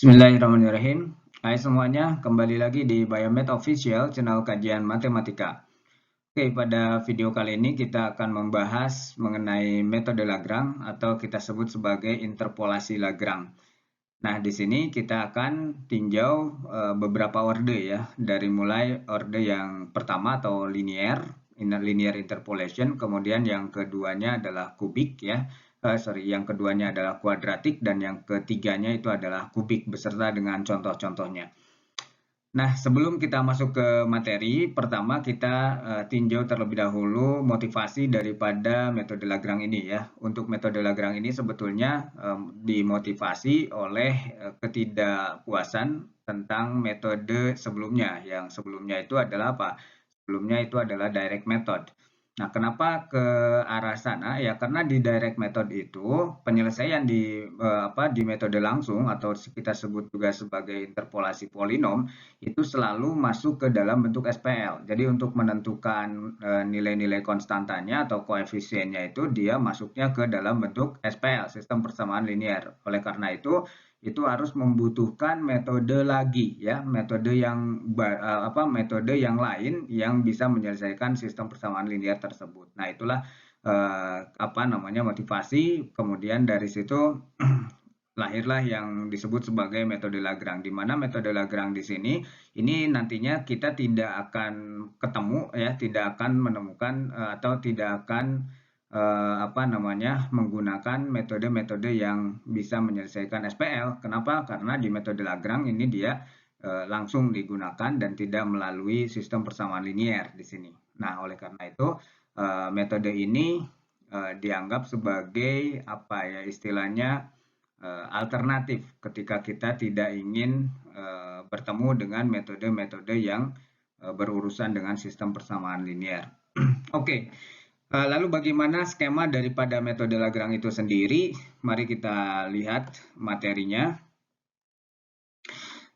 Bismillahirrahmanirrahim. Hai semuanya, kembali lagi di Biomed Official, channel kajian matematika. Oke, pada video kali ini kita akan membahas mengenai metode Lagrange atau kita sebut sebagai interpolasi Lagrange. Nah, di sini kita akan tinjau beberapa orde ya, dari mulai orde yang pertama atau linear interpolation, kemudian yang keduanya adalah kubik ya. Yang keduanya adalah kuadratik dan yang ketiganya itu adalah kubik beserta dengan contoh-contohnya. Nah, sebelum kita masuk ke materi, pertama kita tinjau terlebih dahulu motivasi daripada metode Lagrange ini ya. Untuk metode Lagrange ini sebetulnya dimotivasi oleh ketidakpuasan tentang metode sebelumnya. Yang sebelumnya itu adalah apa? Sebelumnya itu adalah direct method. Nah, kenapa ke arah sana? Ya, karena di direct method itu penyelesaian di metode langsung atau kita sebut juga sebagai interpolasi polinom itu selalu masuk ke dalam bentuk SPL. Jadi untuk menentukan nilai-nilai konstantanya atau koefisiennya itu dia masuknya ke dalam bentuk SPL, sistem persamaan linear. Oleh karena itu harus membutuhkan metode lagi ya, metode yang lain yang bisa menyelesaikan sistem persamaan linear tersebut. Nah, itulah motivasi. Kemudian dari situ lahirlah yang disebut sebagai metode Lagrange, di mana metode Lagrange di sini ini nantinya kita tidak akan ketemu ya, tidak akan menemukan atau tidak akan menggunakan metode-metode yang bisa menyelesaikan SPL. Kenapa? Karena di metode Lagrange ini dia langsung digunakan dan tidak melalui sistem persamaan linier di sini. Nah, oleh karena itu metode ini dianggap sebagai apa ya istilahnya alternatif ketika kita tidak ingin bertemu dengan metode-metode yang berurusan dengan sistem persamaan linier. Oke, lalu bagaimana skema daripada metode Lagrange itu sendiri? Mari kita lihat materinya.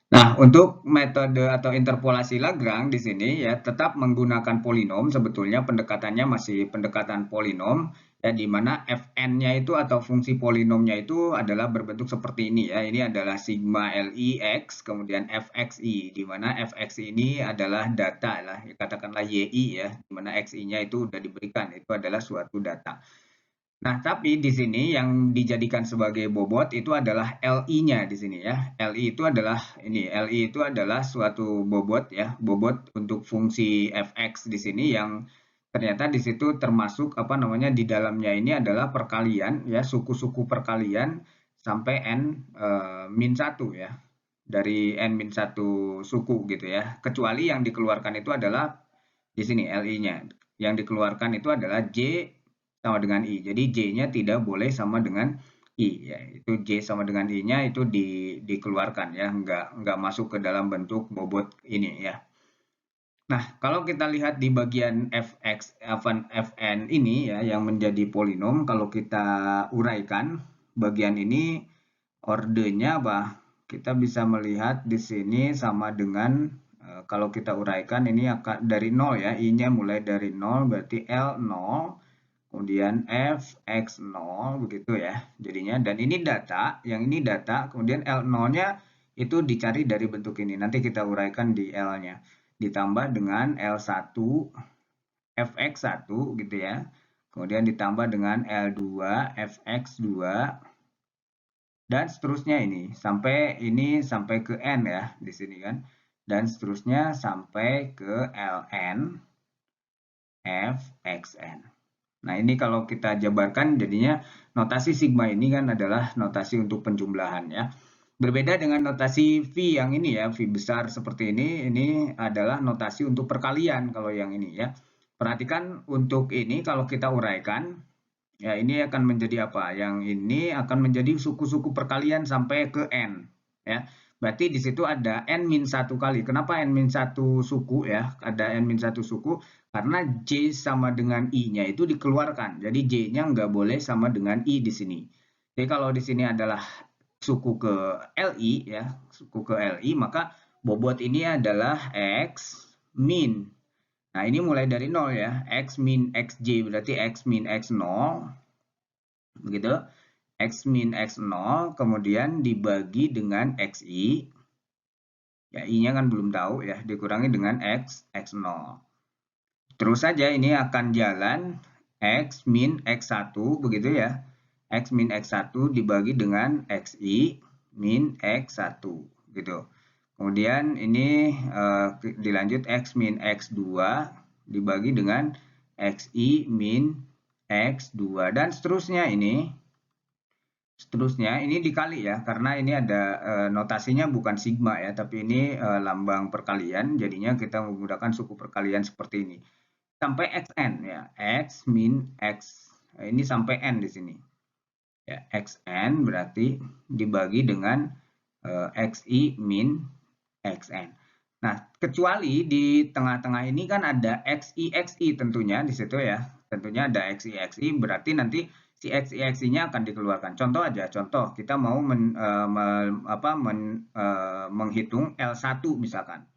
Nah, untuk metode atau interpolasi Lagrange di sini ya tetap menggunakan polinom, sebetulnya pendekatannya masih pendekatan polinom ya, di mana fn-nya itu atau fungsi polinomnya itu adalah berbentuk seperti ini ya. Ini adalah sigma li x kemudian fxi, di mana fxi ini adalah data lah, katakanlah yi ya, di mana xi-nya itu sudah diberikan, itu adalah suatu data. Nah, tapi di sini yang dijadikan sebagai bobot itu adalah LI-nya di sini ya. LI itu adalah suatu bobot ya, bobot untuk fungsi fx di sini yang ternyata di situ termasuk di dalamnya ini adalah perkalian ya, suku-suku perkalian sampai n min 1 ya. Dari n min 1 suku gitu ya. Kecuali yang dikeluarkan itu adalah di sini LI-nya. Yang dikeluarkan itu adalah J sama dengan I. Jadi J-nya tidak boleh sama dengan I. Ya. Itu J sama dengan I-nya itu dikeluarkan ya, nggak masuk ke dalam bentuk bobot ini ya. Nah, kalau kita lihat di bagian Fn ini ya, yang menjadi polinom, kalau kita uraikan bagian ini ordenya apa? Kita bisa melihat di sini sama dengan kalau kita uraikan ini akan dari 0 ya, I-nya mulai dari 0 berarti L 0, kemudian fx0 begitu ya jadinya, dan ini data, yang ini data, kemudian L0-nya itu dicari dari bentuk ini, nanti kita uraikan di L-nya, ditambah dengan L1 fx1 gitu ya, kemudian ditambah dengan L2 fx2 dan seterusnya ini sampai ke n ya di sini kan, dan seterusnya sampai ke ln fxn. Nah, ini kalau kita jabarkan jadinya notasi sigma ini kan adalah notasi untuk penjumlahan ya. Berbeda dengan notasi V yang ini ya, V besar seperti ini adalah notasi untuk perkalian kalau yang ini ya. Perhatikan untuk ini kalau kita uraikan, ya ini akan menjadi apa? Yang ini akan menjadi suku-suku perkalian sampai ke N ya. Berarti di situ ada N-1 kali. Kenapa N-1 suku ya? Ada N-1 suku karena J sama dengan I-nya itu dikeluarkan. Jadi J-nya nggak boleh sama dengan I di sini. Jadi kalau di sini adalah suku ke LI ya, suku ke LI, maka bobot ini adalah X min. Nah, ini mulai dari 0 ya. X min XJ berarti X min X0. Begitu. X min X0 kemudian dibagi dengan XI. Ya, I-nya kan belum tahu ya, dikurangi dengan X0. Terus saja ini akan jalan X min X1 begitu ya. X min X1 dibagi dengan XI min X1 gitu. Kemudian ini dilanjut X min X2 dibagi dengan XI min X2 dan seterusnya ini. Seterusnya ini dikali ya, karena ini ada notasinya bukan sigma ya, tapi ini lambang perkalian, jadinya kita menggunakan suku perkalian seperti ini. Sampai xn ya, x min x, ini sampai n di sini. Ya, xn berarti dibagi dengan xi min xn. Nah, kecuali di tengah-tengah ini kan ada xi tentunya di situ ya. Tentunya ada xi berarti nanti si xi-nya akan dikeluarkan. Contoh aja, contoh kita mau menghitung L1 misalkan.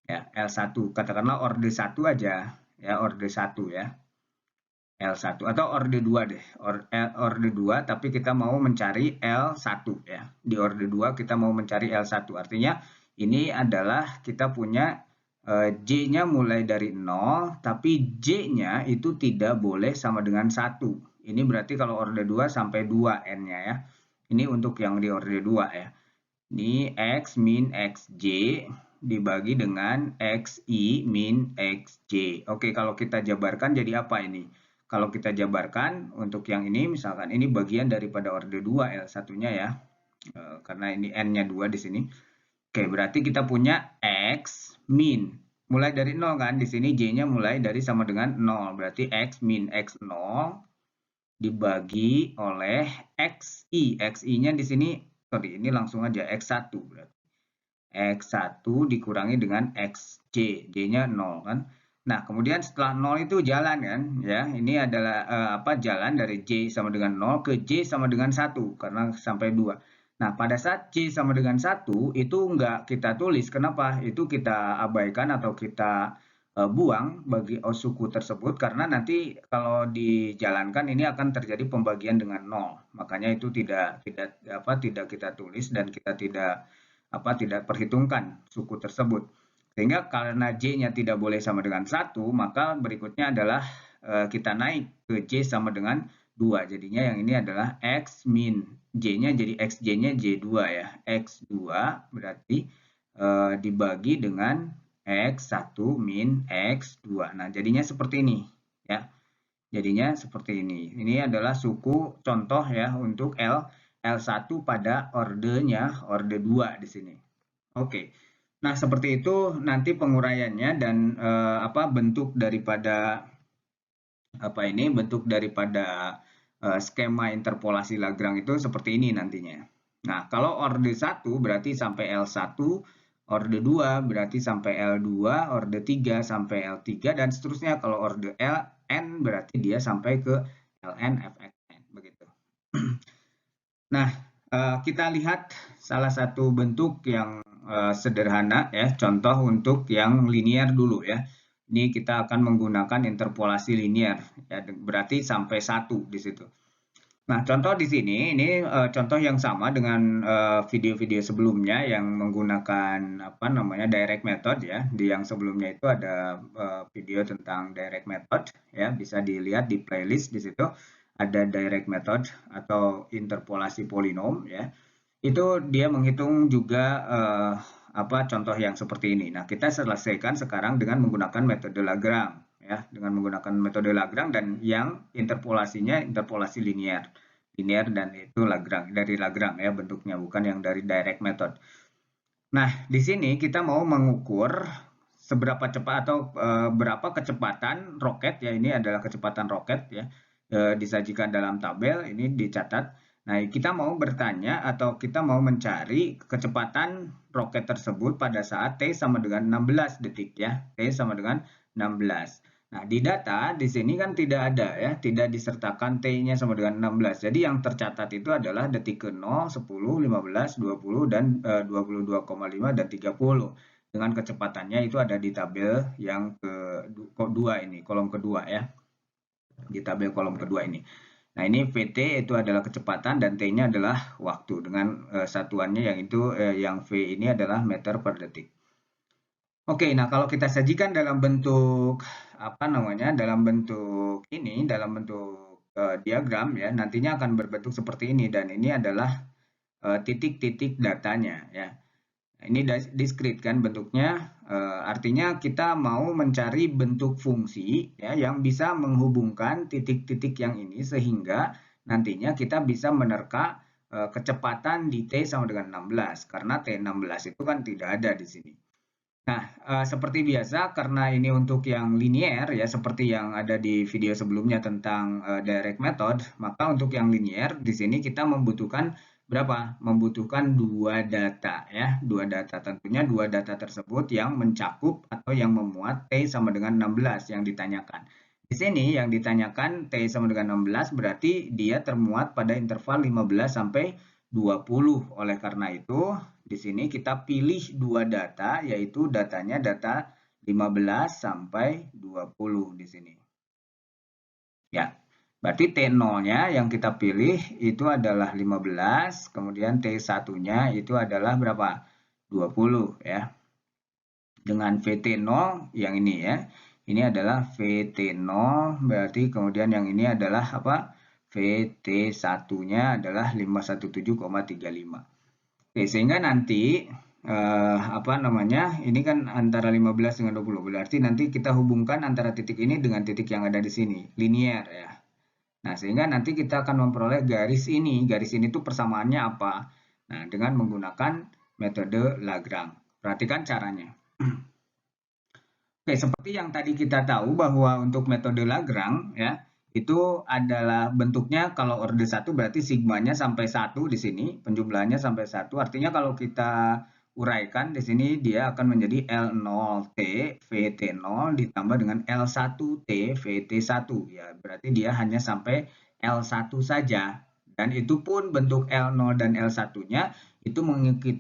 Ya, L1 katakanlah orde 1 aja ya, orde 1 ya. L1 atau orde 2 deh. Orde 2 tapi kita mau mencari L1 ya. Di orde 2 kita mau mencari L1. Artinya ini adalah kita punya J-nya mulai dari 0, tapi J-nya itu tidak boleh sama dengan 1. Ini berarti kalau orde 2 sampai 2 N-nya ya. Ini untuk yang di orde 2 ya. Ini X min XJ dibagi dengan XI min XJ. Oke, kalau kita jabarkan jadi apa ini? Kalau kita jabarkan untuk yang ini, misalkan ini bagian daripada orde 2 L1-nya ya. Karena ini N-nya 2 di sini. Oke, berarti kita punya X min. Mulai dari 0 kan, di sini J-nya mulai dari sama dengan 0. Berarti X min X0 dibagi oleh XI. XI-nya di sini, sorry, ini langsung aja X1 berarti. X1 dikurangi dengan XJ. J-nya 0 kan. Nah, kemudian setelah 0 itu jalan kan, ya. Ini adalah jalan dari J sama dengan 0 ke J sama dengan 1 karena sampai 2. Nah, pada saat J sama dengan 1 itu enggak kita tulis. Kenapa? Itu kita abaikan atau kita buang bagi suku tersebut karena nanti kalau dijalankan ini akan terjadi pembagian dengan 0. Makanya itu tidak kita tulis dan kita tidak perhitungkan suku tersebut. Sehingga karena J-nya tidak boleh sama dengan 1, maka berikutnya adalah kita naik ke J sama dengan 2. Jadinya yang ini adalah X min J-nya jadi XJ-nya J2 ya. X2 berarti dibagi dengan X1 min X2. Nah, jadinya seperti ini ya. Jadinya seperti ini. Ini adalah suku contoh ya untuk L1 pada ordenya orde 2 di sini. Oke. Nah, seperti itu nanti penguraiannya dan bentuk daripada skema interpolasi Lagrange itu seperti ini nantinya. Nah, kalau orde 1 berarti sampai L1, orde 2 berarti sampai L2, orde 3 sampai L3 dan seterusnya. Kalau orde Ln berarti dia sampai ke Ln Fxn begitu. Nah, kita lihat salah satu bentuk yang sederhana ya, contoh untuk yang linear dulu ya. Ini kita akan menggunakan interpolasi linear ya, berarti sampai 1 di situ. Nah, contoh di sini ini contoh yang sama dengan video-video sebelumnya yang menggunakan direct method ya. Di yang sebelumnya itu ada video tentang direct method ya, bisa dilihat di playlist di situ ada direct method atau interpolasi polinom ya. Itu dia menghitung juga contoh yang seperti ini. Nah, kita selesaikan sekarang dengan menggunakan metode Lagrange ya, dengan menggunakan metode Lagrange dan yang interpolasinya interpolasi linear dan itu Lagrange, dari Lagrange ya bentuknya, bukan yang dari direct method. Nah, di sini kita mau mengukur seberapa cepat atau berapa kecepatan roket ya, ini adalah kecepatan roket ya, disajikan dalam tabel, ini dicatat. Nah, kita mau bertanya atau kita mau mencari kecepatan roket tersebut pada saat T sama dengan 16 detik ya. T sama dengan 16. Nah, di data di sini kan tidak ada ya, tidak disertakan T-nya sama dengan 16. Jadi yang tercatat itu adalah detik ke 0, 10, 15, 20 dan 22,5 dan 30. Dengan kecepatannya itu ada di tabel yang kedua ini, kolom kedua ya. Di tabel kolom kedua ini. Nah, ini VT itu adalah kecepatan dan T-nya adalah waktu dengan satuannya yang itu yang V ini adalah meter per detik. Oke, nah kalau kita sajikan dalam bentuk apa namanya? Dalam bentuk ini, dalam bentuk diagram ya, nantinya akan berbentuk seperti ini dan ini adalah titik-titik datanya ya. Ini diskrit kan bentuknya, artinya kita mau mencari bentuk fungsi ya yang bisa menghubungkan titik-titik yang ini sehingga nantinya kita bisa menerka kecepatan di T sama dengan 16 karena T16 itu kan tidak ada di sini. Nah, seperti biasa karena ini untuk yang linier ya seperti yang ada di video sebelumnya tentang direct method, maka untuk yang linier di sini kita membutuhkan berapa? Membutuhkan dua data ya, dua data. Tentunya dua data tersebut yang mencakup atau yang memuat T sama dengan 16 yang ditanyakan. Di sini yang ditanyakan T sama dengan 16 berarti dia termuat pada interval 15 sampai 20. Oleh karena itu, di sini kita pilih dua data, yaitu datanya data 15 sampai 20 di sini. Ya, berarti T0-nya yang kita pilih itu adalah 15, kemudian T1-nya itu adalah berapa? 20 ya. Dengan VT0 yang ini ya. Ini adalah VT0, berarti kemudian yang ini adalah apa? VT1-nya adalah 517,35. Oke, sehingga nanti apa namanya? Ini kan antara 15 dengan 20. Berarti nanti kita hubungkan antara titik ini dengan titik yang ada di sini, linier ya. Nah, sehingga nanti kita akan memperoleh garis ini. Garis ini tuh persamaannya apa? Nah, dengan menggunakan metode Lagrange. Perhatikan caranya. Oke, seperti yang tadi kita tahu bahwa untuk metode Lagrange ya, itu adalah bentuknya kalau orde 1 berarti sigmanya sampai 1 di sini, penjumlahannya sampai 1. Artinya kalau kita uraikan di sini dia akan menjadi L0T VT0 ditambah dengan L1T VT1 ya. Berarti dia hanya sampai L1 saja. Dan itu pun bentuk L0 dan L1-nya itu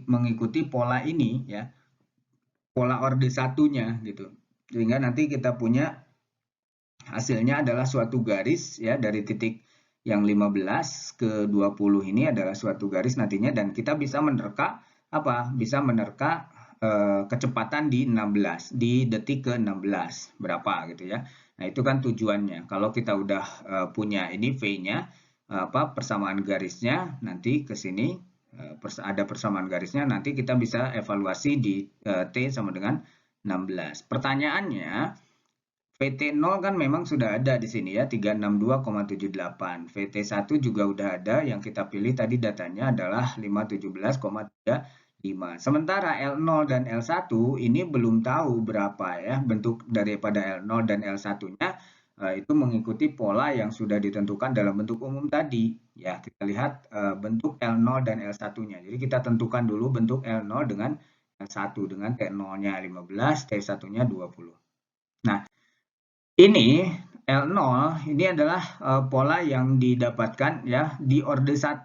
mengikuti pola ini ya. Pola orde satunya gitu. Sehingga nanti kita punya hasilnya adalah suatu garis ya dari titik yang 15 ke 20 ini adalah suatu garis nantinya dan kita bisa menerka apa? Bisa menerka kecepatan di 16 di detik ke 16 berapa gitu ya. Nah, itu kan tujuannya. Kalau kita udah punya ini V-nya apa persamaan garisnya nanti ke sini ada persamaan garisnya nanti kita bisa evaluasi di T sama dengan 16. Pertanyaannya VT0 kan memang sudah ada di sini ya 362,78. VT1 juga udah ada yang kita pilih tadi datanya adalah 517,35. Sementara L0 dan L1 ini belum tahu berapa ya bentuk daripada L0 dan L1-nya itu mengikuti pola yang sudah ditentukan dalam bentuk umum tadi. Ya, kita lihat bentuk L0 dan L1-nya. Jadi kita tentukan dulu bentuk L0 dengan L1 dengan T0-nya 15, T1-nya 20. Nah, ini L0 ini adalah pola yang didapatkan ya di orde 1.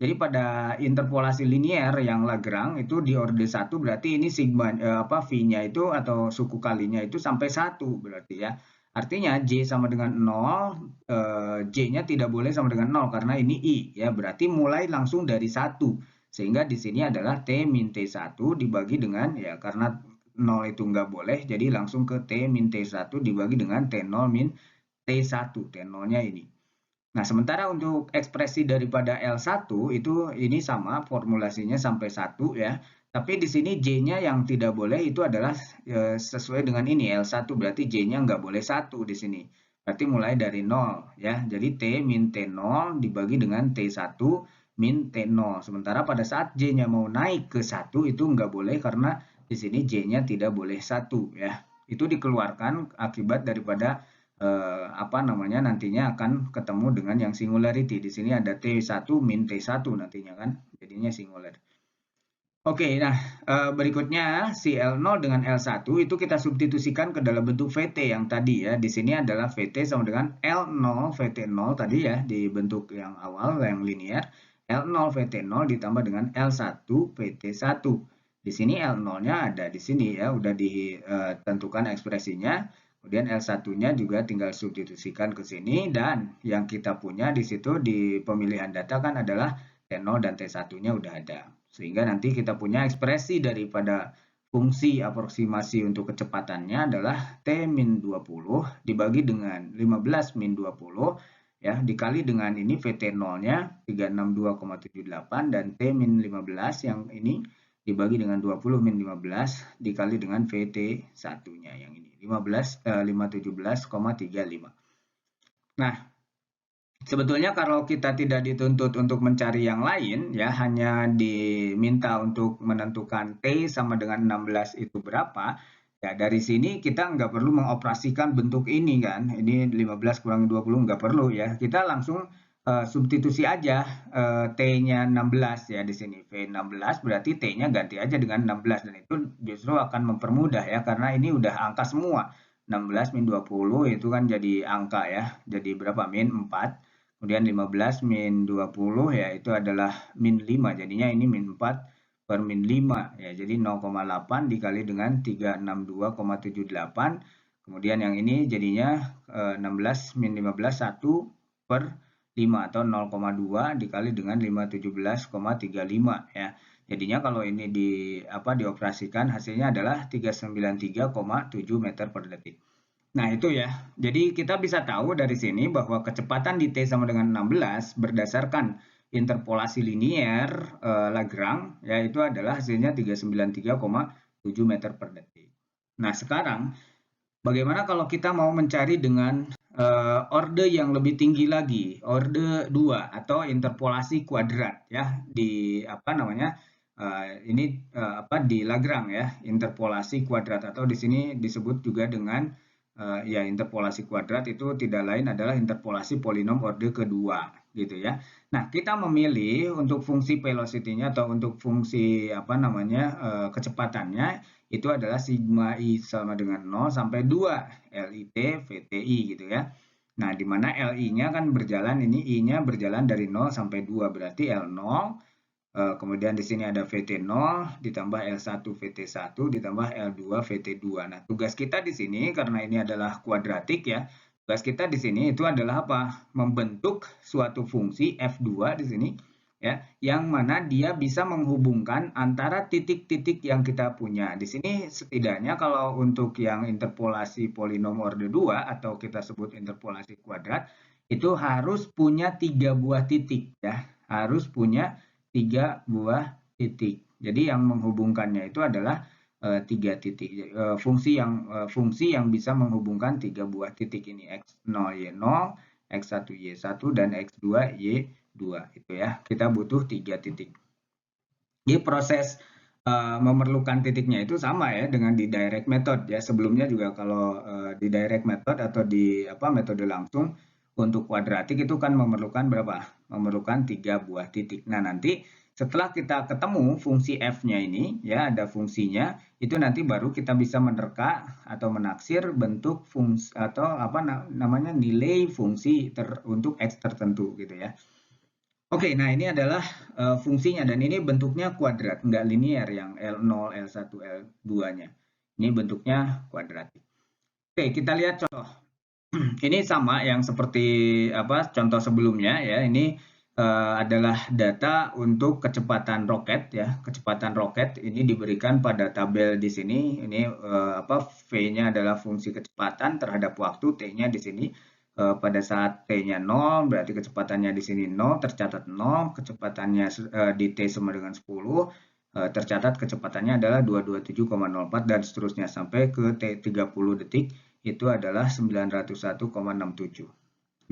Jadi pada interpolasi linier yang Lagrange itu di orde 1 berarti ini sigma V-nya itu atau suku kalinya itu sampai 1 berarti ya. Artinya J sama dengan 0, J-nya tidak boleh sama dengan 0 karena ini I ya. Berarti mulai langsung dari 1. Sehingga di sini adalah T min T1 dibagi dengan ya karena 0 itu nggak boleh, jadi langsung ke T min T1 dibagi dengan T0 min T1, T0-nya ini. Nah, sementara untuk ekspresi daripada L1 itu ini sama, formulasinya sampai 1 ya. Tapi di sini J-nya yang tidak boleh itu adalah sesuai dengan ini, L1 berarti J-nya nggak boleh 1 di sini. Berarti mulai dari 0 ya. Jadi T min T0 dibagi dengan T1 min T0. Sementara pada saat J-nya mau naik ke 1 itu nggak boleh karena di sini J-nya tidak boleh 1 ya. Itu dikeluarkan akibat daripada apa namanya nantinya akan ketemu dengan yang singularity. Di sini ada T1 min T1 nantinya kan. Jadinya singular. Oke, nah berikutnya si L0 dengan L1 itu kita substitusikan ke dalam bentuk VT yang tadi ya. Di sini adalah VT sama dengan L0 VT0 tadi ya di bentuk yang awal yang linear. L0 VT0 ditambah dengan L1 VT1. Di sini L0-nya ada di sini ya, udah ditentukan ekspresinya. Kemudian L1-nya juga tinggal substitusikan ke sini, dan yang kita punya di situ di pemilihan data kan adalah T0 dan T1-nya udah ada. Sehingga nanti kita punya ekspresi daripada fungsi aproksimasi untuk kecepatannya adalah T-20 dibagi dengan 15 min 20 ya, dikali dengan ini VT0-nya 362,78 dan T-15 yang ini dibagi dengan 20 min 15 dikali dengan VT1-nya yang ini 517,35. Nah, sebetulnya kalau kita tidak dituntut untuk mencari yang lain, ya hanya diminta untuk menentukan T sama dengan 16 itu berapa, ya dari sini kita nggak perlu mengoperasikan bentuk ini kan, ini 15 kurangi 20 nggak perlu ya, kita langsung substitusi aja T-nya 16 ya di sini, V16 berarti T-nya ganti aja dengan 16 dan itu justru akan mempermudah ya, karena ini udah angka semua, 16 min 20 itu kan jadi angka ya, jadi berapa? Min 4. Kemudian 15 min 20 ya itu adalah min 5. Jadinya ini min 4 per min 5 ya. Jadi 0,8 dikali dengan 362,78. Kemudian yang ini jadinya 16 min 15 1 per 5 atau 0,2 dikali dengan 517,35 ya. Jadinya kalau ini dioperasikan hasilnya adalah 393,7 meter per detik. Nah, itu ya. Jadi kita bisa tahu dari sini bahwa kecepatan di T sama dengan 16 berdasarkan interpolasi linier Lagrange ya itu adalah hasilnya 393,7 meter per detik. Nah, sekarang bagaimana kalau kita mau mencari dengan orde yang lebih tinggi lagi, orde 2 atau interpolasi kuadrat ya di di Lagrange ya, interpolasi kuadrat atau di sini disebut juga dengan interpolasi kuadrat itu tidak lain adalah interpolasi polinom orde kedua gitu ya. Nah, kita memilih untuk fungsi velocity-nya atau untuk fungsi kecepatannya itu adalah sigma i sama dengan 0 sampai 2 LIT VTI gitu ya. Nah, di mana LI-nya kan berjalan, ini I-nya berjalan dari 0 sampai 2 berarti L0. Kemudian di sini ada VT0 ditambah L1 VT1 ditambah L2 VT2. Nah, tugas kita di sini karena ini adalah kuadratik ya. Tugas kita di sini itu adalah apa? Membentuk suatu fungsi F2 di sini ya, yang mana dia bisa menghubungkan antara titik-titik yang kita punya. Di sini setidaknya kalau untuk yang interpolasi polinom orde 2 atau kita sebut interpolasi kuadrat itu harus punya 3 buah titik ya. Harus punya 3 buah titik. Jadi yang menghubungkannya itu adalah 3 titik. Fungsi yang bisa menghubungkan 3 buah titik ini, X0 Y0, X1 Y1 dan X2 Y2 itu ya. Kita butuh 3 titik. Jadi proses memerlukan titiknya itu sama ya dengan di direct method ya. Sebelumnya juga kalau di direct method atau di metode langsung untuk kuadratik itu kan memerlukan berapa? Memerlukan 3 buah titik. Nah, nanti setelah kita ketemu fungsi f-nya ini, ya ada fungsinya, itu nanti baru kita bisa menerka atau menaksir bentuk fungsi atau nilai fungsi untuk x tertentu gitu ya. Oke, nah ini adalah fungsinya dan ini bentuknya kuadrat, nggak linear yang L0, L1, L2-nya. Ini bentuknya kuadratik. Oke, kita lihat contoh. Ini sama yang seperti contoh sebelumnya ya. Ini adalah data untuk kecepatan roket ya. Kecepatan roket ini diberikan pada tabel di sini. Ini V-nya adalah fungsi kecepatan terhadap waktu, T-nya di sini pada saat T-nya 0 berarti kecepatannya di sini 0, tercatat 0, kecepatannya di T sama dengan 10 tercatat kecepatannya adalah 227,04 dan seterusnya sampai ke T30 detik itu adalah 901,67.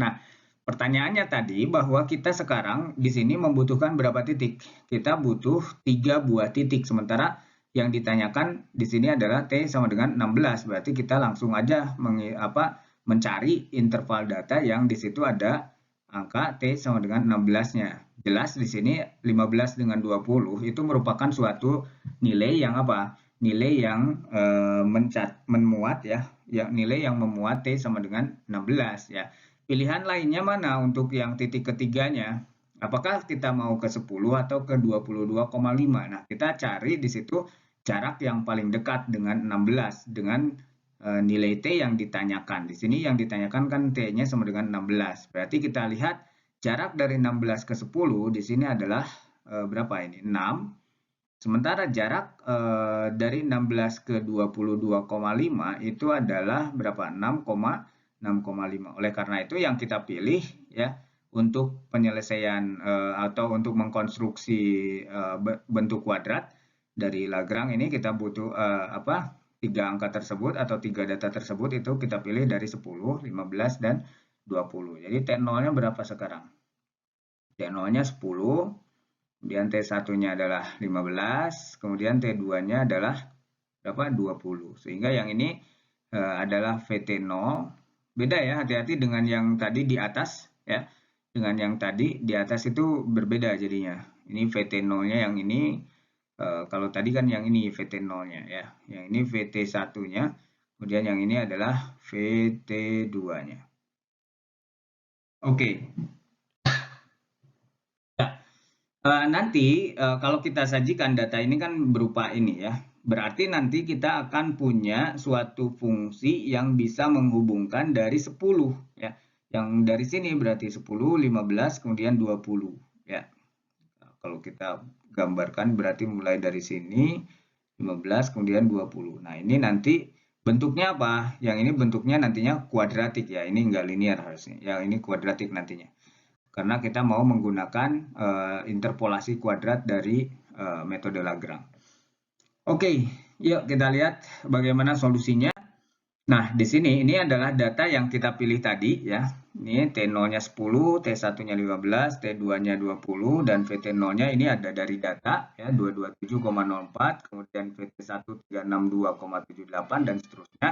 Nah, pertanyaannya tadi bahwa kita sekarang di sini membutuhkan berapa titik? Kita butuh 3 buah titik, sementara yang ditanyakan di sini adalah T sama dengan 16. Berarti kita langsung aja mencari interval data yang di situ ada angka T sama dengan 16-nya. Jelas di sini 15 dengan 20 itu merupakan suatu nilai yang nilai yang memuat ya, nilai yang memuat T sama dengan 16 ya. Pilihan lainnya mana untuk yang titik ketiganya? Apakah kita mau ke 10 atau ke 22,5? Nah, kita cari di situ jarak yang paling dekat dengan 16 dengan nilai T yang ditanyakan. Di sini yang ditanyakan kan T-nya sama dengan 16. Berarti kita lihat jarak dari 16 ke 10 di sini adalah berapa ini? 6. Sementara jarak dari 16 ke 22,5 itu adalah berapa? 6,5. Oleh karena itu yang kita pilih ya untuk penyelesaian atau untuk mengkonstruksi bentuk kuadrat dari Lagrange ini kita butuh tiga angka tersebut atau tiga data tersebut itu kita pilih dari 10, 15 dan 20. Jadi T0-nya berapa sekarang? T0-nya 10, kemudian T1-nya adalah 15, kemudian T2-nya adalah berapa? 20. Sehingga yang ini adalah VT0. Beda ya, hati-hati dengan yang tadi di atas ya. Dengan yang tadi di atas itu berbeda jadinya. Ini VT0-nya yang ini, kalau tadi kan yang ini VT0-nya ya. Yang ini VT1-nya, kemudian yang ini adalah VT2-nya. Oke. Nanti kalau kita sajikan data ini kan berupa ini ya. Berarti nanti kita akan punya suatu fungsi yang bisa menghubungkan dari 10 ya. Yang dari sini berarti 10, 15, kemudian 20 ya. Kalau kita gambarkan berarti mulai dari sini 15 kemudian 20. Nah, ini nanti bentuknya apa? Yang ini bentuknya nantinya kuadratik ya. Ini enggak linear harusnya. Yang ini kuadratik nantinya. Karena kita mau menggunakan interpolasi kuadrat dari metode Lagrange. Oke, yuk kita lihat bagaimana solusinya. Nah, di sini ini adalah data yang kita pilih tadi ya. Ini T0-nya 10, T1-nya 15, T2-nya 20, dan VT0-nya ini ada dari data ya 227,04, kemudian VT1 362,78 dan seterusnya.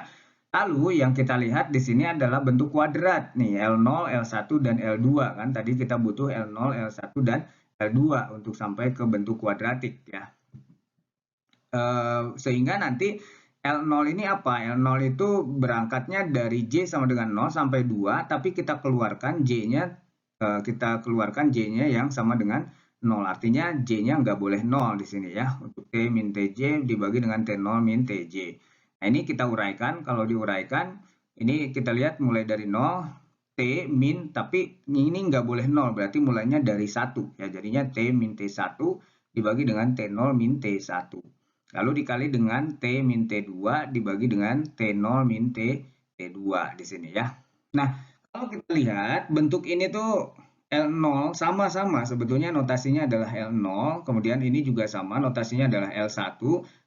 Lalu yang kita lihat di sini adalah bentuk kuadrat nih L0, L1 dan L2 kan. Tadi kita butuh L0, L1 dan L2 untuk sampai ke bentuk kuadratik ya. Sehingga nanti L0 ini apa? L0 itu berangkatnya dari J sama dengan 0 sampai 2, tapi kita keluarkan J-nya yang sama dengan 0. Artinya J-nya nggak boleh 0 di sini ya. Untuk T min Tj dibagi dengan T0 min Tj. Nah, ini kita uraikan. Kalau diuraikan, ini kita lihat mulai dari 0, T min, tapi ini nggak boleh 0, berarti mulainya dari 1. Ya, jadinya T min T1 dibagi dengan T0 min T1. Lalu dikali dengan T min T2 dibagi dengan T0 min T2 di sini ya. Nah, kalau kita lihat bentuk ini tuh L0 sama-sama sebetulnya notasinya adalah L0, kemudian ini juga sama notasinya adalah L1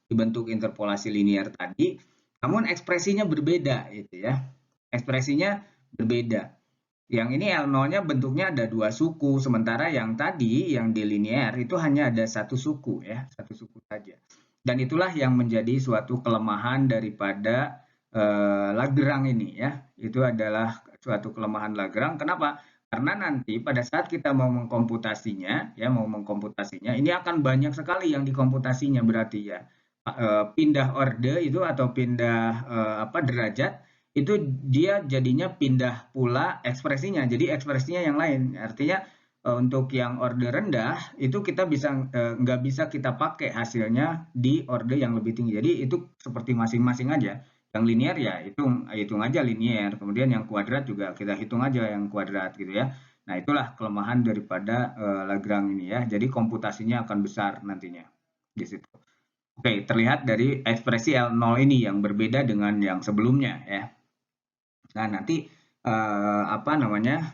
dibentuk interpolasi linear tadi, namun ekspresinya berbeda gitu ya. Ekspresinya berbeda. Yang ini L0-nya bentuknya ada dua suku, sementara yang tadi yang di linear itu hanya ada satu suku ya, satu suku saja. Dan itulah yang menjadi suatu kelemahan daripada Lagrange ini ya. Itu adalah suatu kelemahan Lagrange. Kenapa? Karena nanti pada saat kita mau mengkomputasinya, ini akan banyak sekali yang dikomputasinya berarti ya. Pindah orde itu atau pindah derajat itu dia jadinya pindah pula ekspresinya. Jadi ekspresinya yang lain. Artinya untuk yang orde rendah itu kita bisa nggak bisa kita pakai hasilnya di orde yang lebih tinggi. Jadi itu seperti masing-masing aja. Yang linear ya hitung aja linear. Kemudian yang kuadrat juga kita hitung aja yang kuadrat gitu ya. Nah, itulah kelemahan daripada Lagrange ini ya. Jadi komputasinya akan besar nantinya di situ. Oke, terlihat dari ekspresi L0 ini yang berbeda dengan yang sebelumnya ya. Nah, nanti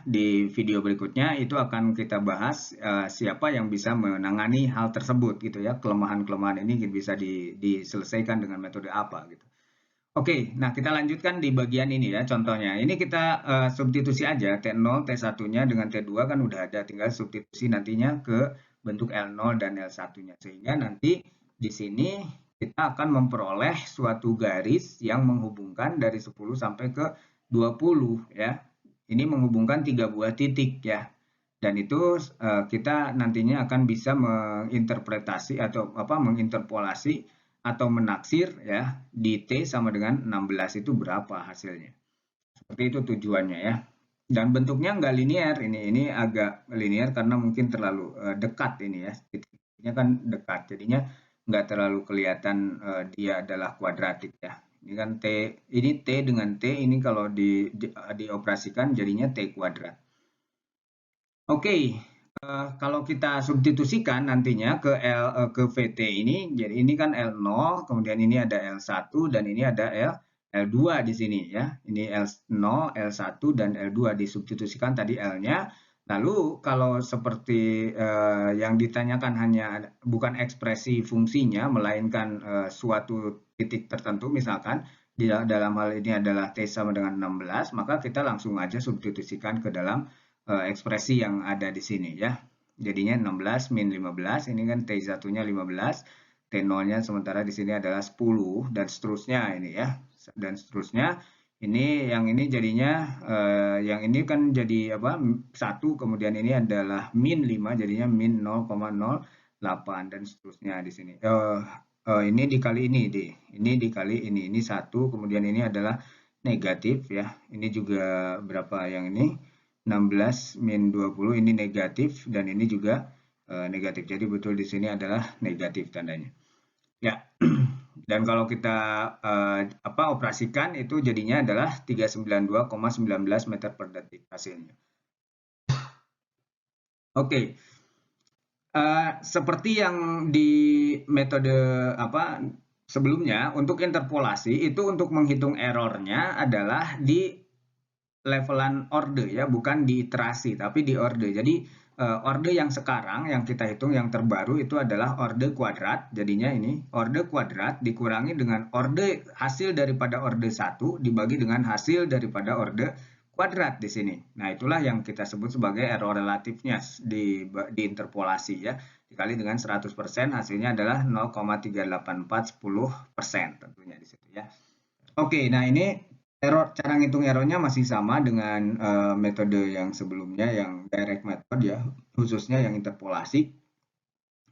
di video berikutnya itu akan kita bahas siapa yang bisa menangani hal tersebut gitu ya. Kelemahan-kelemahan ini bisa diselesaikan dengan metode apa gitu. Oke, nah kita lanjutkan di bagian ini ya contohnya. Ini kita substitusi aja T0, T1-nya dengan T2 kan udah ada, tinggal substitusi nantinya ke bentuk L0 dan L1-nya. Sehingga nanti di sini kita akan memperoleh suatu garis yang menghubungkan dari 10 sampai ke 20 ya. Ini menghubungkan 3 buah titik ya. Dan itu kita nantinya akan bisa menginterpretasi atau menginterpolasi atau menaksir ya di T sama dengan 16 itu berapa hasilnya. Seperti itu tujuannya ya. Dan bentuknya nggak linear, ini agak linear karena mungkin terlalu dekat ini ya. Titiknya kan dekat, jadinya nggak terlalu kelihatan dia adalah kuadratik ya. Ini kan T, ini T dengan T, ini kalau dioperasikan jadinya T kuadrat. Oke, kalau kita substitusikan nantinya ke VT ini, jadi ini kan L0, kemudian ini ada L1 dan ini ada L2 di sini ya. Ini L0, L1 dan L2 disubstitusikan tadi L-nya. Lalu kalau seperti yang ditanyakan hanya bukan ekspresi fungsinya, melainkan suatu titik tertentu, misalkan dalam hal ini adalah T sama dengan 16, maka kita langsung aja substitusikan ke dalam ekspresi yang ada di sini ya. Jadinya 16 min 15, ini kan T1-nya 15, T0-nya sementara di sini adalah 10 dan seterusnya ini ya. Dan seterusnya. Ini yang ini jadinya yang ini kan jadi apa? 1, kemudian ini adalah min 5 jadinya min 0,08 dan seterusnya di sini. Ini dikali ini ini dikali ini 1, kemudian ini adalah negatif ya. Ini juga berapa yang ini? 16 min 20 ini negatif dan ini juga negatif. Jadi betul di sini adalah negatif tandanya. Ya. Dan kalau kita operasikan itu jadinya adalah 392,19 meter per detik hasilnya. Oke. Seperti yang di metode sebelumnya, untuk interpolasi itu untuk menghitung errornya adalah di levelan orde ya, bukan di iterasi tapi di orde. Jadi orde yang sekarang yang kita hitung yang terbaru itu adalah orde kuadrat. Jadinya ini orde kuadrat dikurangi dengan orde hasil daripada orde 1 dibagi dengan hasil daripada orde kuadrat di sini. Nah, itulah yang kita sebut sebagai error relatifnya di interpolasi ya. Dikali dengan 100% hasilnya adalah 0,38410% tentunya di situ ya. Oke, nah ini cara ngitung errornya masih sama dengan metode yang sebelumnya, yang direct method ya, khususnya yang interpolasi.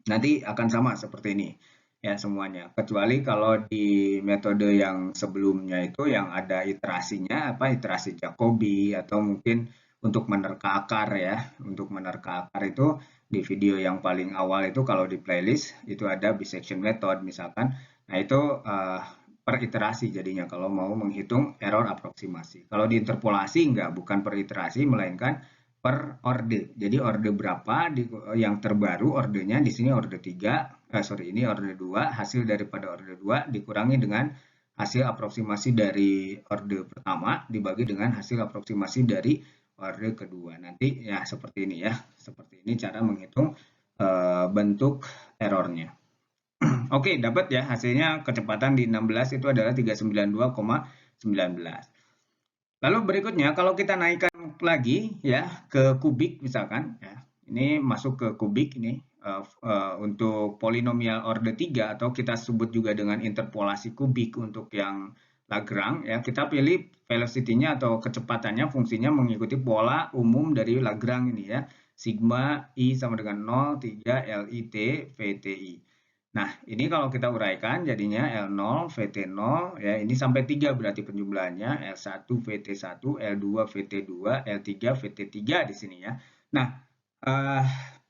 Nanti akan sama seperti ini ya semuanya. Kecuali kalau di metode yang sebelumnya itu yang ada iterasinya, iterasi Jacobi atau mungkin untuk menerka akar ya. Untuk menerka akar itu di video yang paling awal itu kalau di playlist itu ada bisection method misalkan. Nah itu per iterasi jadinya kalau mau menghitung error aproksimasi. Kalau di interpolasi bukan per iterasi melainkan per orde. Jadi orde berapa yang terbaru ordenya di sini orde 3, ini orde 2, hasil daripada orde 2 dikurangi dengan hasil aproksimasi dari orde pertama dibagi dengan hasil aproksimasi dari orde kedua. Nanti ya seperti ini ya. Seperti ini cara menghitung bentuk errornya. Oke, dapat ya hasilnya kecepatan di 16 itu adalah 392,19. Lalu berikutnya kalau kita naikkan lagi ya ke kubik misalkan ya. Ini masuk ke kubik ini untuk polinomial orde 3 atau kita sebut juga dengan interpolasi kubik untuk yang Lagrange ya. Kita pilih velocity-nya atau kecepatannya fungsinya mengikuti pola umum dari Lagrange ini ya. Sigma I sama dengan 0, 3 LIT VTI. Nah, ini kalau kita uraikan jadinya L0, VT0, ya ini sampai 3 berarti penjumlahannya, L1, VT1, L2, VT2, L3, VT3 di sini ya. Nah,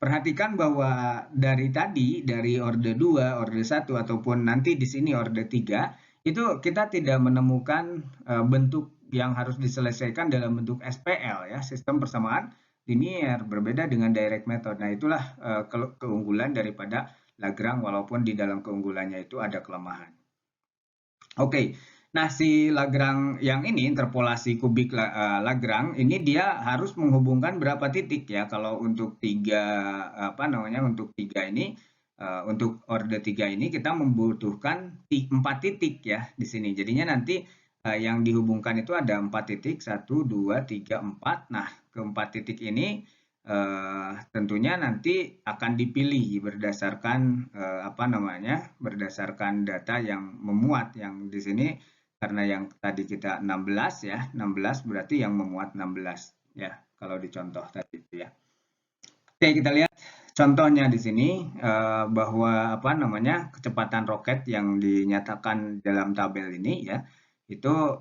perhatikan bahwa dari tadi, dari orde 2, orde 1, ataupun nanti di sini orde 3, itu kita tidak menemukan bentuk yang harus diselesaikan dalam bentuk SPL ya, sistem persamaan linier, berbeda dengan direct method. Nah, itulah keunggulan daripada Lagrange walaupun di dalam keunggulannya itu ada kelemahan. Oke, nah si Lagrange yang ini interpolasi kubik Lagrange ini dia harus menghubungkan berapa titik ya? Kalau untuk untuk 3 ini untuk orde 3 ini kita membutuhkan 4 titik ya di sini. Jadinya nanti yang dihubungkan itu ada 4 titik, 1, 2, 3, 4. Nah, keempat titik ini tentunya nanti akan dipilih berdasarkan berdasarkan data yang memuat yang di sini karena yang tadi kita 16 ya, 16 berarti yang memuat 16 ya kalau dicontoh tadi itu ya. Oke, kita lihat contohnya di sini bahwa kecepatan roket yang dinyatakan dalam tabel ini ya. Itu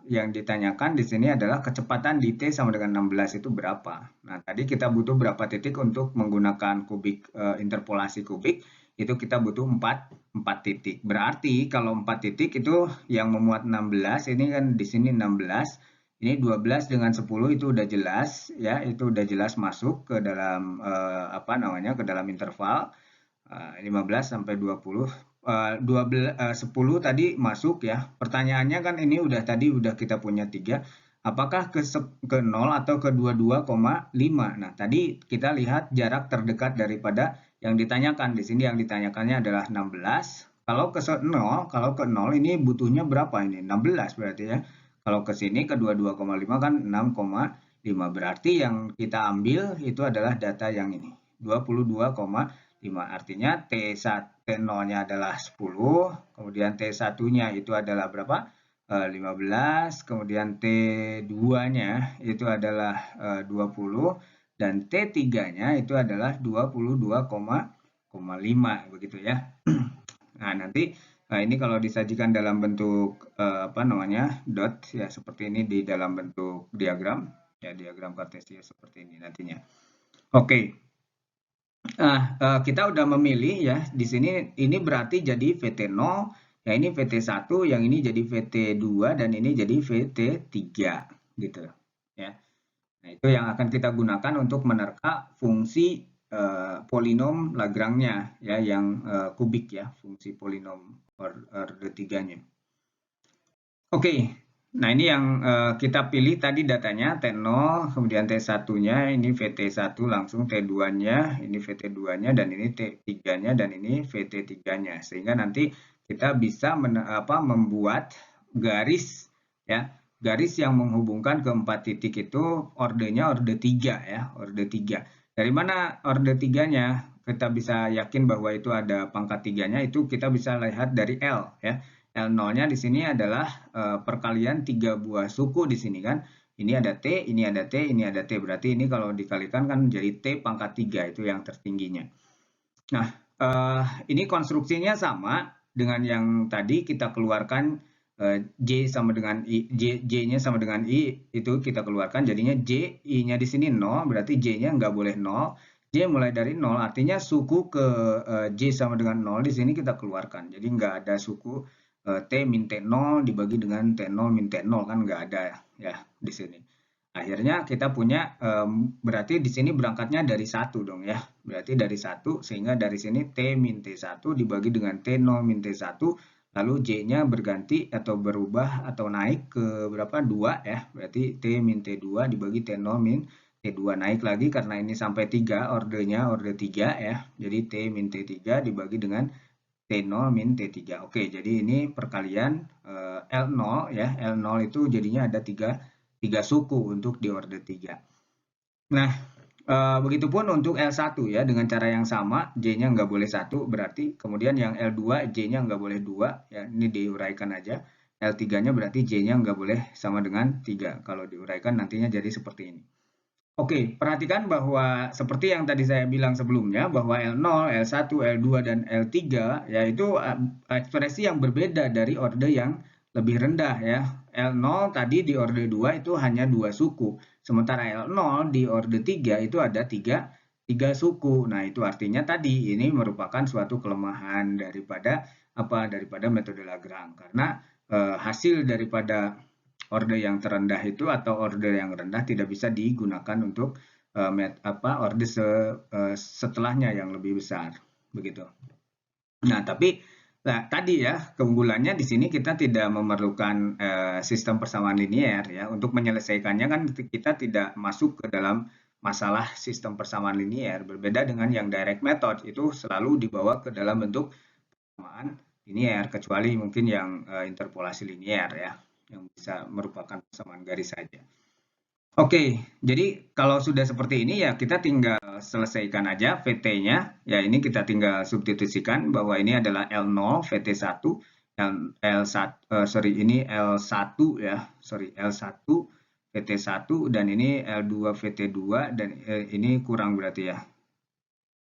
yang ditanyakan di sini adalah kecepatan di T sama dengan 16 itu berapa. Nah, tadi kita butuh berapa titik untuk menggunakan kubik interpolasi kubik, itu kita butuh 4 4 titik. Berarti kalau 4 titik itu yang memuat 16, ini kan di sini 16, ini 12 dengan 10 itu udah jelas ya, itu udah jelas masuk ke dalam apa namanya, ke dalam interval 15 sampai 20. 10 tadi masuk ya. Pertanyaannya kan ini tadi udah kita punya 3. Apakah ke 0 atau ke 22,5? Nah, tadi kita lihat jarak terdekat daripada yang ditanyakan. Di sini yang ditanyakannya adalah 16. Kalau ke 0 ini butuhnya berapa ini? 16 berarti ya. Kalau ke sini ke 22,5 kan 6,5. Berarti yang kita ambil itu adalah data yang ini. 22,5. Artinya T0-nya adalah 10, kemudian T1-nya itu adalah berapa? 15, kemudian T2-nya itu adalah 20, dan T3-nya itu adalah 22,5 begitu ya. Nah, nanti ini kalau disajikan dalam bentuk apa namanya? Dot ya, seperti ini di dalam bentuk diagram ya, diagram kartesian seperti ini nantinya. Oke. Nah, kita udah memilih ya, di sini ini berarti jadi VT0, ya ini VT1, yang ini jadi VT2, dan ini jadi VT3, gitu ya. Nah, itu yang akan kita gunakan untuk menerka fungsi polinom Lagrange-nya, ya, yang kubik ya, fungsi polinom order 3-nya. Oke. Nah, ini yang kita pilih tadi datanya T0, kemudian T1-nya, ini VT1 langsung T2-nya, ini VT2-nya, dan ini T3-nya, dan ini VT3-nya. Sehingga nanti kita bisa membuat garis ya, garis yang menghubungkan ke 4 titik itu ordernya order 3 ya, order 3. Dari mana order 3-nya? Kita bisa yakin bahwa itu ada pangkat 3-nya, itu kita bisa lihat dari L ya. L0-nya di sini adalah perkalian 3 buah suku di sini kan. Ini ada T, ini ada T, ini ada T. Berarti ini kalau dikalikan kan jadi T pangkat 3, itu yang tertingginya. Nah, ini konstruksinya sama dengan yang tadi kita keluarkan J sama dengan I, J-nya sama dengan I, itu kita keluarkan. Jadinya J, I-nya di sini 0, berarti J-nya nggak boleh 0. J mulai dari 0, artinya suku ke J sama dengan 0 di sini kita keluarkan. Jadi nggak ada suku T min T0 dibagi dengan T0 min T0, kan nggak ada ya di sini. Akhirnya kita punya berarti di sini berangkatnya dari 1 dong ya. Berarti dari 1, sehingga dari sini T min T1 dibagi dengan T0 min T1, lalu J-nya berganti atau berubah atau naik ke berapa? 2 ya. Berarti T min T2 dibagi T0 min T2, naik lagi karena ini sampai 3 ordernya order 3 ya. Jadi T min T3 dibagi dengan T0 min T3. Oke, jadi ini perkalian L0 ya. L0 itu jadinya ada 3 suku untuk di order 3. Nah, begitupun untuk L1 ya, dengan cara yang sama, J-nya nggak boleh 1, berarti kemudian yang L2, J-nya nggak boleh 2, ya, ini diuraikan aja. L3-nya berarti J-nya nggak boleh sama dengan 3. Kalau diuraikan nantinya jadi seperti ini. Oke, perhatikan bahwa seperti yang tadi saya bilang sebelumnya, bahwa L0, L1, L2, dan L3 yaitu ekspresi yang berbeda dari order yang lebih rendah ya. L0 tadi di order 2 itu hanya 2 suku, sementara L0 di order 3 itu ada 3 suku. Nah, itu artinya tadi ini merupakan suatu kelemahan daripada metode Lagrange, karena hasil daripada order yang terendah itu atau order yang rendah tidak bisa digunakan untuk order setelahnya yang lebih besar, begitu. Nah, tapi tadi ya, keunggulannya di sini kita tidak memerlukan sistem persamaan linier ya. Untuk menyelesaikannya kan kita tidak masuk ke dalam masalah sistem persamaan linier. Berbeda dengan yang direct method, itu selalu dibawa ke dalam bentuk persamaan linier, kecuali mungkin yang interpolasi linier ya, yang bisa merupakan persamaan garis saja. Oke, jadi kalau sudah seperti ini ya kita tinggal selesaikan aja VT-nya. Ya, ini kita tinggal substitusikan bahwa ini adalah L0 VT1, ini L1 ya, L1 VT1, dan ini L2 VT2, dan ini kurang berarti ya.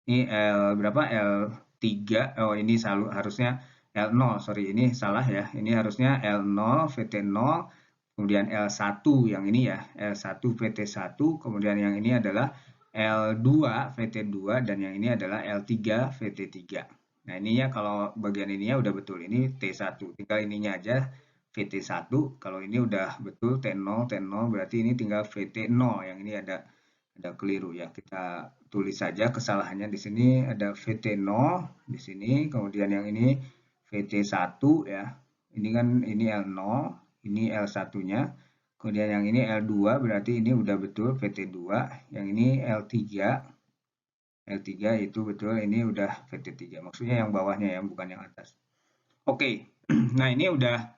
Ini L berapa? L3. Oh, ini harusnya L0, ini salah ya. Ini harusnya L0 VT0, kemudian L1 yang ini ya, L1 VT1, kemudian yang ini adalah L2 VT2, dan yang ini adalah L3 VT3. Nah, ininya kalau bagian ininya udah betul. Ini T1. Tinggal ininya aja VT1. Kalau ini udah betul T0, T0 berarti ini tinggal VT0. Yang ini ada keliru ya. Kita tulis saja kesalahannya di sini ada VT0 di sini, kemudian yang ini VT1 ya. Ini kan ini L0, ini L1-nya. Kemudian yang ini L2 berarti ini udah betul VT2. Yang ini L3. L3 itu betul, ini udah VT3. Maksudnya yang bawahnya ya, bukan yang atas. Oke, nah ini udah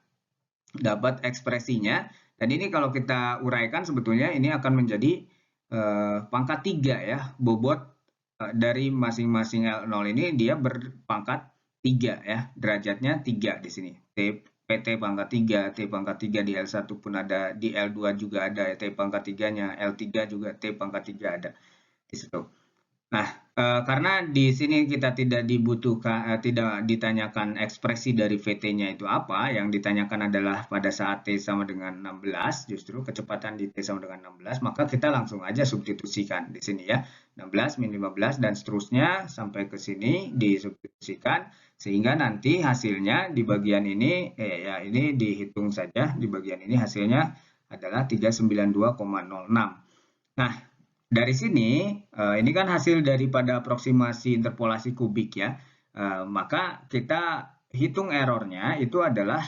dapat ekspresinya. Dan ini kalau kita uraikan sebetulnya ini akan menjadi pangkat 3 ya. Bobot dari masing-masing L0 ini dia berpangkat 3 ya. Derajatnya 3 di sini. PT pangkat 3, T pangkat 3 di L1 pun ada, di L2 juga ada T pangkat 3-nya, L3 juga T pangkat 3 ada di situ. Nah, karena di sini kita tidak dibutuhkan, tidak ditanyakan ekspresi dari VT-nya itu apa, yang ditanyakan adalah pada saat T sama dengan 16, justru kecepatan di T sama dengan 16, maka kita langsung aja substitusikan di sini ya, 16 min 15 dan seterusnya sampai ke sini disubstitusikan, sehingga nanti hasilnya di bagian ini, ya ini dihitung saja, di bagian ini hasilnya adalah 392,06. Nah, dari sini, ini kan hasil daripada aproksimasi interpolasi kubik ya. Maka kita hitung errornya itu adalah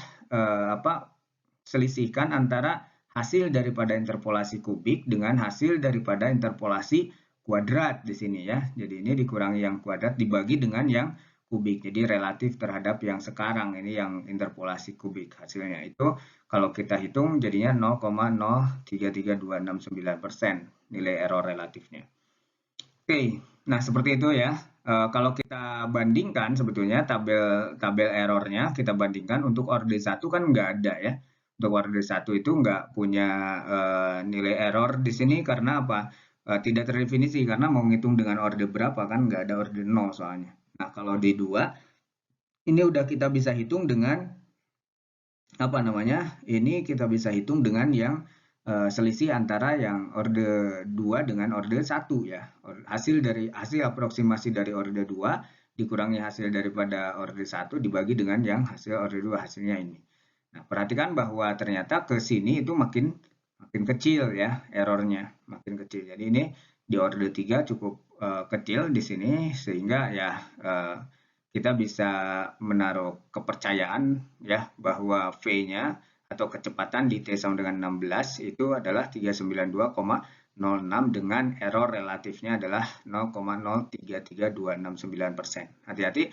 selisihkan antara hasil daripada interpolasi kubik dengan hasil daripada interpolasi kuadrat di sini ya. Jadi ini dikurangi yang kuadrat dibagi dengan yang kubik. Jadi relatif terhadap yang sekarang ini yang interpolasi kubik hasilnya itu kalau kita hitung jadinya 0,033269% nilai error relatifnya. Oke, nah seperti itu ya. Kalau kita bandingkan sebetulnya tabel errornya kita bandingkan untuk orde 1 kan nggak ada ya. Untuk orde 1 itu nggak punya nilai error di sini karena apa? Tidak terdefinisi karena mau ngitung dengan orde berapa kan nggak ada orde 0 soalnya. Nah kalau di 2 ini udah kita bisa hitung dengan apa namanya? Ini kita bisa hitung dengan yang selisih antara yang orde 2 dengan orde 1 ya. Hasil aproksimasi dari orde 2 dikurangi hasil daripada orde 1 dibagi dengan yang hasil orde 2 hasilnya ini. Nah, perhatikan bahwa ternyata ke sini itu makin kecil ya errornya, makin kecil. Jadi ini di orde 3 cukup kecil di sini sehingga ya kita bisa menaruh kepercayaan ya bahwa V-nya atau kecepatan di T sama dengan 16 itu adalah 392,06 dengan error relatifnya adalah 0,033269%. Hati-hati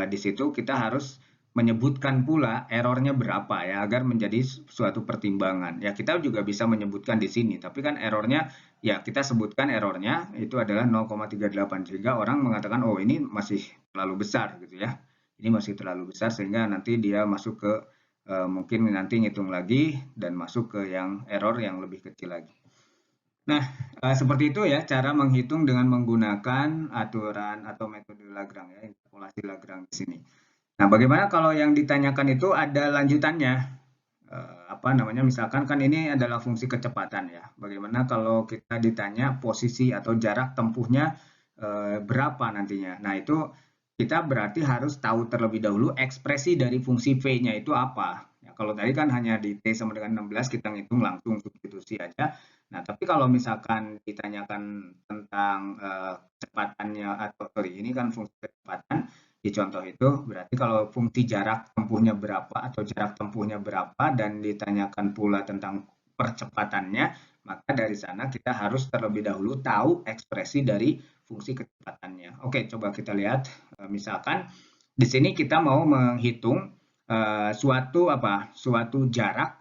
di situ kita harus menyebutkan pula errornya berapa ya agar menjadi suatu pertimbangan. Ya kita juga bisa menyebutkan di sini, tapi kan errornya ya kita sebutkan errornya itu adalah 0,38 sehingga orang mengatakan oh ini masih terlalu besar gitu ya. Ini masih terlalu besar sehingga nanti dia masuk ke mungkin nanti ngitung lagi dan masuk ke yang error yang lebih kecil lagi. Nah, seperti itu ya cara menghitung dengan menggunakan aturan atau metode Lagrange ya, interpolasi Lagrange di sini. Nah, bagaimana kalau yang ditanyakan itu ada lanjutannya? Apa namanya? Misalkan kan ini adalah fungsi kecepatan ya. Bagaimana kalau kita ditanya posisi atau jarak tempuhnya berapa nantinya? Nah, itu kita berarti harus tahu terlebih dahulu ekspresi dari fungsi V-nya itu apa. Ya, kalau tadi kan hanya di T sama dengan 16 kita ngitung langsung substitusi aja. Nah, tapi kalau misalkan ditanyakan tentang kecepatannya atau sorry, ini kan fungsi kecepatan di contoh itu berarti kalau fungsi jarak tempuhnya berapa atau jarak tempuhnya berapa dan ditanyakan pula tentang percepatannya, maka dari sana kita harus terlebih dahulu tahu ekspresi dari fungsi kecepatannya. Oke, coba kita lihat misalkan di sini kita mau menghitung suatu jarak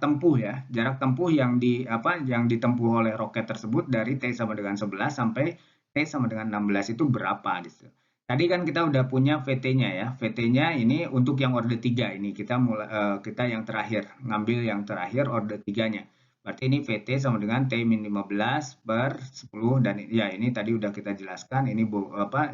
tempuh ya, jarak tempuh yang ditempuh oleh roket tersebut dari T sama dengan 11 sampai T sama dengan 16 itu berapa gitu. Tadi kan kita udah punya VT-nya ya. VT-nya ini untuk yang orde 3 ini kita kita yang terakhir, ngambil yang terakhir orde 3-nya. Berarti ini VT sama dengan T-15/10 dan ya ini tadi udah kita jelaskan ini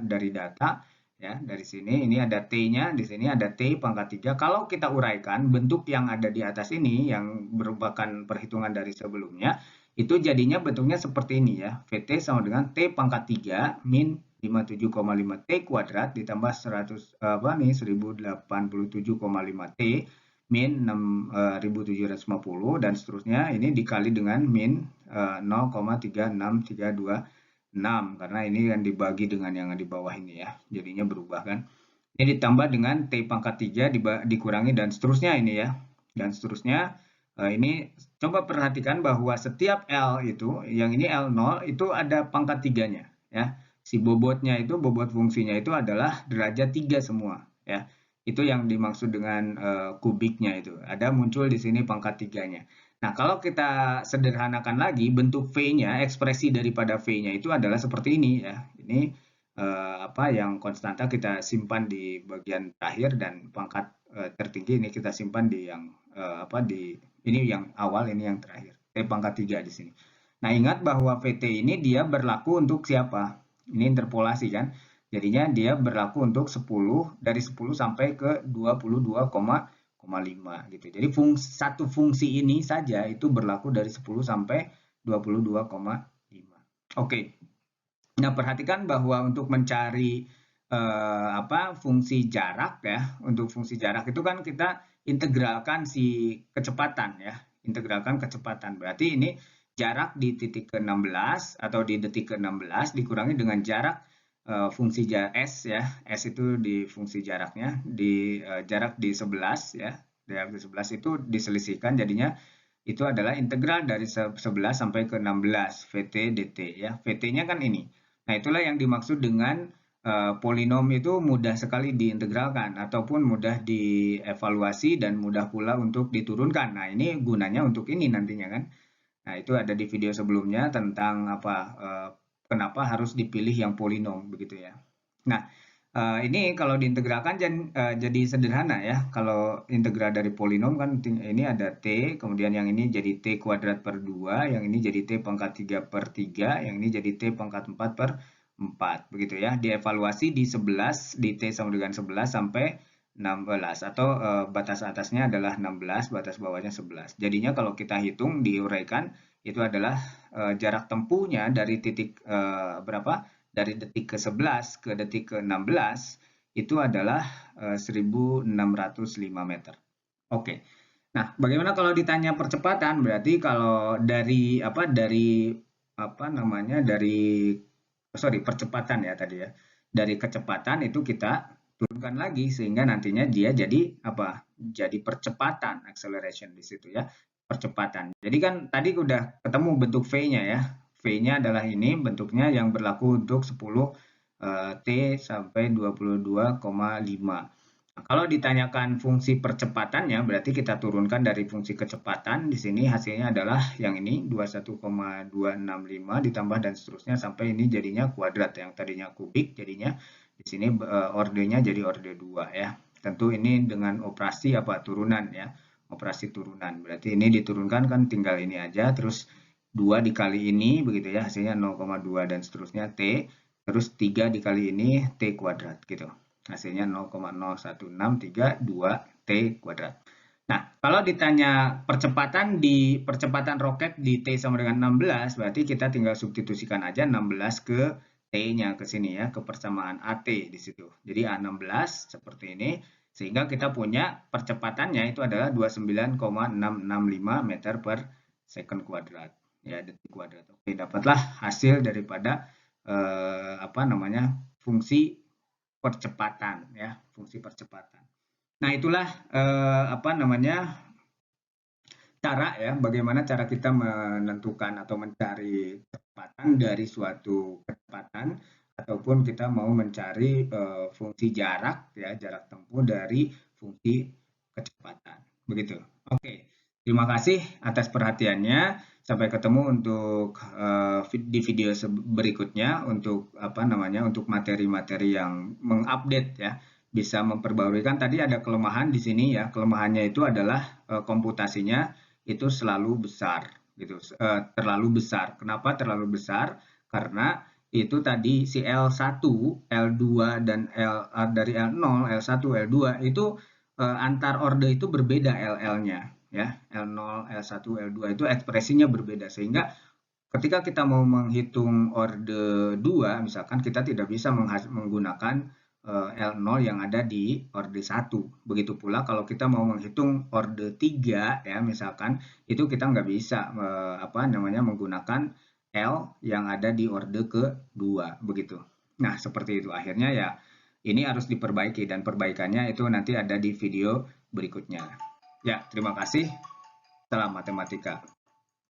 dari data ya. Dari sini ini ada T-nya, di sini ada T pangkat 3. Kalau kita uraikan bentuk yang ada di atas ini yang merupakan perhitungan dari sebelumnya itu jadinya bentuknya seperti ini ya. VT sama dengan T pangkat 3 min 57,5 T kuadrat ditambah 1087,5 T min 6.750 dan seterusnya ini dikali dengan min 0,36326 karena ini yang dibagi dengan yang di bawah ini ya, jadinya berubah kan. Ini ditambah dengan T pangkat 3 dikurangi dan seterusnya ini ya, dan seterusnya. Ini coba perhatikan bahwa setiap L itu, yang ini L0 itu ada pangkat 3-nya ya. Si bobotnya itu, bobot fungsinya itu adalah derajat 3 semua ya. Itu yang dimaksud dengan kubiknya itu. Ada muncul di sini pangkat 3-nya. Nah, kalau kita sederhanakan lagi bentuk V-nya, ekspresi daripada V-nya itu adalah seperti ini ya. Ini yang konstanta kita simpan di bagian terakhir dan pangkat tertinggi ini kita simpan di yang ini yang awal, ini yang terakhir. T pangkat 3 di sini. Nah, ingat bahwa VT ini dia berlaku untuk siapa? Ini interpolasi kan. Jadinya dia berlaku untuk 10 dari 10 sampai ke 22,5 gitu. Jadi satu fungsi ini saja itu berlaku dari 10 sampai 22,5. Oke. Nah, perhatikan bahwa untuk mencari fungsi jarak ya, untuk fungsi jarak itu kan kita integralkan si kecepatan ya, integralkan kecepatan. Berarti ini jarak di titik ke-16 atau di detik ke-16 dikurangi dengan jarak fungsi S ya, S itu di fungsi jaraknya, di jarak di 11 ya, jarak di 11 itu diselisihkan jadinya itu adalah integral dari 11 sampai ke 16 VT dt ya. VT-nya kan ini. Nah, itulah yang dimaksud dengan polinom itu mudah sekali diintegralkan ataupun mudah dievaluasi dan mudah pula untuk diturunkan. Nah, ini gunanya untuk ini nantinya kan. Nah, itu ada di video sebelumnya tentang kenapa harus dipilih yang polinom begitu ya. Nah, ini kalau diintegralkan jadi sederhana ya. Kalau integral dari polinom kan ini ada T, kemudian yang ini jadi T kuadrat per 2, yang ini jadi T pangkat 3 per 3, yang ini jadi T pangkat 4 per 4 begitu ya. Dievaluasi di 11, di T sama dengan 11 sampai 16 atau batas atasnya adalah 16, batas bawahnya 11. Jadinya kalau kita hitung diuraikan itu adalah jarak tempuhnya dari titik dari detik ke-11 ke detik ke-16 itu adalah 1605 meter. Oke. Nah, bagaimana kalau ditanya percepatan? Berarti kalau dari percepatan ya tadi ya. Dari kecepatan itu kita turunkan lagi sehingga nantinya dia jadi Jadi percepatan, acceleration di situ ya. Percepatan. Jadi kan tadi udah ketemu bentuk V-nya ya. V-nya adalah ini bentuknya yang berlaku untuk 10 T sampai 22,5. Kalau ditanyakan fungsi percepatannya, berarti kita turunkan dari fungsi kecepatan. Di sini hasilnya adalah yang ini 21,265 ditambah dan seterusnya sampai ini jadinya kuadrat, yang tadinya kubik jadinya di sini ordenya jadi orde 2 ya. Tentu ini dengan operasi turunan ya. Operasi turunan. Berarti ini diturunkan kan tinggal ini aja, terus 2 dikali ini begitu ya, hasilnya 0,2 dan seterusnya T, terus 3 dikali ini T kuadrat gitu. Hasilnya 0,01632 T kuadrat. Nah, kalau ditanya percepatan roket di T sama dengan 16, berarti kita tinggal substitusikan aja 16 ke T-nya ke sini ya, ke persamaan AT di situ. Jadi A16 seperti ini, sehingga kita punya percepatannya itu adalah 29,665 meter per second kuadrat. Ya, detik kuadrat. Oke, dapatlah hasil daripada fungsi percepatan ya, fungsi percepatan. Nah, itulah bagaimana cara kita menentukan atau mencari kecepatan dari suatu kecepatan ataupun kita mau mencari fungsi jarak ya, jarak tempuh dari fungsi kecepatan. Begitu. Oke. Terima kasih atas perhatiannya. Sampai ketemu untuk di video berikutnya untuk untuk materi-materi yang mengupdate ya, bisa memperbarui. Kan tadi ada kelemahan di sini ya. Kelemahannya itu adalah komputasinya itu selalu besar gitu. Terlalu besar. Kenapa terlalu besar? Karena itu tadi si L1, L2 dan dari L0, L1, L2 itu antar orde itu berbeda LL-nya ya. L0, L1, L2 itu ekspresinya berbeda sehingga ketika kita mau menghitung orde 2, misalkan kita tidak bisa menggunakan L0 yang ada di orde 1. Begitu pula kalau kita mau menghitung orde 3, ya misalkan, itu kita nggak bisa menggunakan L yang ada di orde ke-2, begitu. Nah, seperti itu. Akhirnya ya, ini harus diperbaiki, dan perbaikannya itu nanti ada di video berikutnya. Ya, terima kasih. Salam matematika.